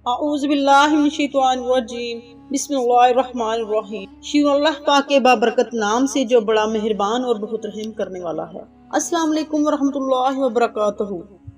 اعوذ باللہ من الشیطان الرجیم بسم اللہ الرحمن الرحیم۔ شروع اللہ پاک کے بابرکت نام سے جو بڑا مہربان اور بہت رحم کرنے والا ہے۔ السلام علیکم ورحمۃ اللہ وبرکاتہ۔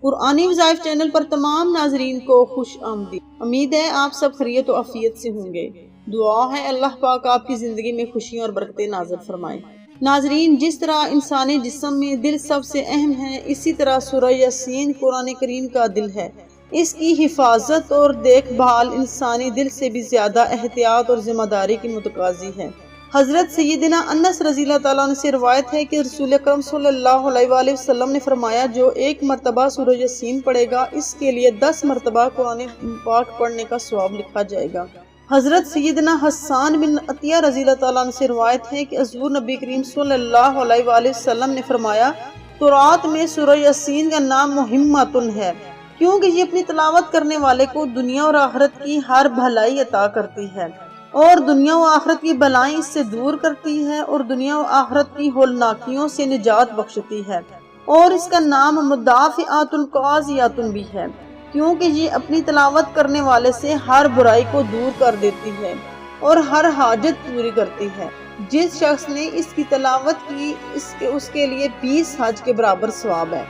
قرآنی وظائف چینل پر تمام ناظرین کو خوش آمدید۔ امید ہے آپ سب خیریت و عافیت سے ہوں گے۔ دعا ہے اللہ پاک آپ کی زندگی میں خوشیاں اور برکتیں نازل فرمائے۔ ناظرین، جس طرح انسانی جسم میں دل سب سے اہم ہے، اسی طرح سورہ یاسین قرآن کریم کا دل ہے۔ اس کی حفاظت اور دیکھ بھال انسانی دل سے بھی زیادہ احتیاط اور ذمہ داری کی متقاضی ہے۔ حضرت سیدنا انس رضی اللہ تعالیٰ عنہ سے روایت ہے کہ رسول اکرم صلی اللہ علیہ وآلہ وسلم نے فرمایا، جو ایک مرتبہ سورہ یاسین پڑھے گا اس کے لیے 10 مرتبہ قرآن پاک پڑھنے کا ثواب لکھا جائے گا۔ حضرت سیدنا حسان بن عطیہ رضی اللہ تعالیٰ عنہ سے روایت ہے کہ حضور نبی کریم صلی اللہ علیہ وآلہ وسلم نے فرمایا، تورات میں سورہ یاسین کا نام مہمۃ ہے، کیونکہ یہ اپنی تلاوت کرنے والے کو دنیا اور آخرت کی ہر بھلائی عطا کرتی ہے، اور دنیا و آخرت کی بلائیں اس سے دور کرتی ہے، اور دنیا و آخرت کی ہولناکیوں سے نجات بخشتی ہے۔ اور اس کا نام مدافعات القاضیات بھی ہے، کیونکہ یہ اپنی تلاوت کرنے والے سے ہر برائی کو دور کر دیتی ہے اور ہر حاجت پوری کرتی ہے۔ جس شخص نے اس کی تلاوت کی اس کے لیے 20 حج کے برابر ثواب ہے،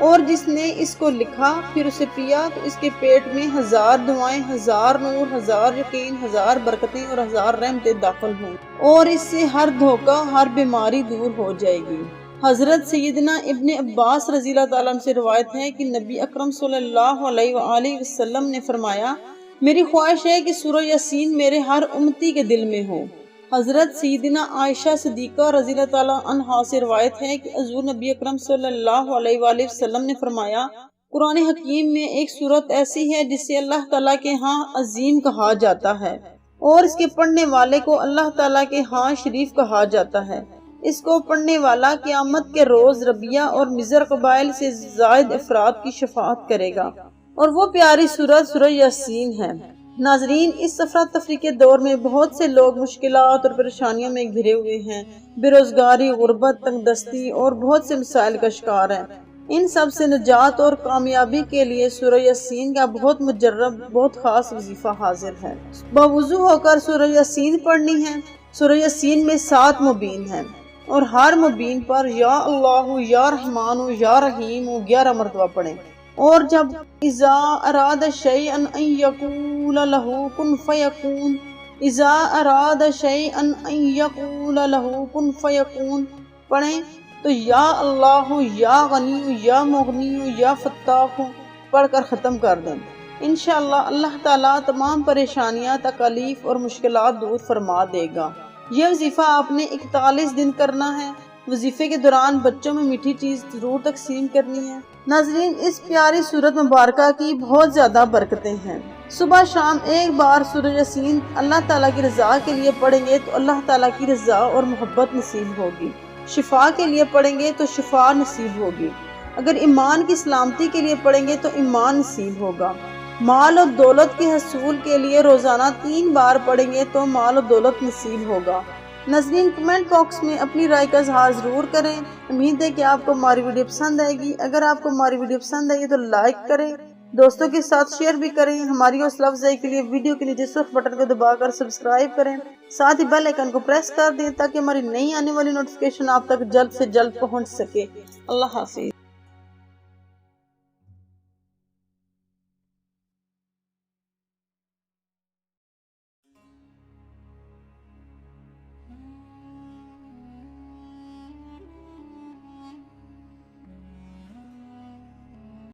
اور جس نے اس کو لکھا پھر اسے پیا تو اس کے پیٹ میں 1000 دعائیں، 1000 نور، 1000 یقین، 1000 برکتیں اور 1000 رحمتیں داخل ہوں، اور اس سے ہر دھوکہ، ہر بیماری دور ہو جائے گی۔ حضرت سیدنا ابن عباس رضی اللہ تعالیٰ عنہ سے روایت ہے کہ نبی اکرم صلی اللہ علیہ وآلہ وسلم نے فرمایا، میری خواہش ہے کہ سورہ یاسین میرے ہر امتی کے دل میں ہو۔ حضرت سیدنا عائشہ صدیقہ رضی اللہ تعالیٰ عنہا سے روایت ہے کہ حضور نبی اکرم صلی اللہ علیہ وآلہ وسلم نے فرمایا، قرآن حکیم میں ایک سورت ایسی ہے جسے اللہ تعالیٰ کے ہاں عظیم کہا جاتا ہے، اور اس کے پڑھنے والے کو اللہ تعالیٰ کے ہاں شریف کہا جاتا ہے۔ اس کو پڑھنے والا قیامت کے روز ربیہ اور مضر قبائل سے زائد افراد کی شفاعت کرے گا، اور وہ پیاری سورت سورہ یاسین ہے۔ ناظرین، اس افراتفری کے دور میں بہت سے لوگ مشکلات اور پریشانیوں میں گھرے ہوئے ہیں، بے روزگاری، غربت، تنگ دستی اور بہت سے مسائل کا شکار ہیں۔ ان سب سے نجات اور کامیابی کے لیے سورہ یاسین کا بہت مجرب، بہت خاص وظیفہ حاضر ہے۔ باوضو ہو کر سورہ یاسین پڑھنی ہے۔ سورہ یاسین میں 7 مبین ہیں، اور ہر مبین پر یا اللہ، یا رحمان، یا رحیم 11 مرتبہ پڑھیں، اور جب اذا اراد شیئا ان یقول لہ کن فیکون، اذا اراد شیئا ان یقول لہ کن فیکون پڑھیں تو یا اللہ، یا غنی، یا مغنی، یا فتاح پڑھ کر ختم کر دیں۔ انشاءاللہ اللہ تعالیٰ تمام پریشانیاں، تکالیف اور مشکلات دور فرما دے گا۔ یہ وظیفہ آپ نے 41 دن کرنا ہے۔ وظیفے کے دوران بچوں میں میٹھی چیز ضرور تقسیم کرنی ہے۔ ناظرین، اس پیاری سورت مبارکہ کی بہت زیادہ برکتیں ہیں۔ صبح شام ایک بار سورہ یاسین اللہ تعالیٰ کی رضا کے لیے پڑھیں گے تو اللہ تعالیٰ کی رضا اور محبت نصیب ہوگی۔ شفا کے لیے پڑھیں گے تو شفا نصیب ہوگی۔ اگر ایمان کی سلامتی کے لیے پڑھیں گے تو ایمان نصیب ہوگا۔ مال و دولت کے حصول کے لیے روزانہ 3 بار پڑھیں گے تو مال و دولت نصیب ہوگا۔ ناظرین، کمنٹ باکس میں اپنی رائے کا اظہار ضرور کریں۔ امید ہے کہ آپ کو ہماری ویڈیو پسند آئے گی۔ اگر آپ کو ہماری ویڈیو پسند آئی تو لائک کریں، دوستوں کے ساتھ شیئر بھی کریں۔ ہماری حوصلہ افزائی کے لیے ویڈیو کے نیچے سرخ بٹن کو دبا کر سبسکرائب کریں، ساتھ ہی بیل آئیکن کو پریس کر دیں تاکہ ہماری نئی آنے والی نوٹیفیکیشن آپ تک جلد سے جلد پہنچ سکے۔ اللہ حافظ۔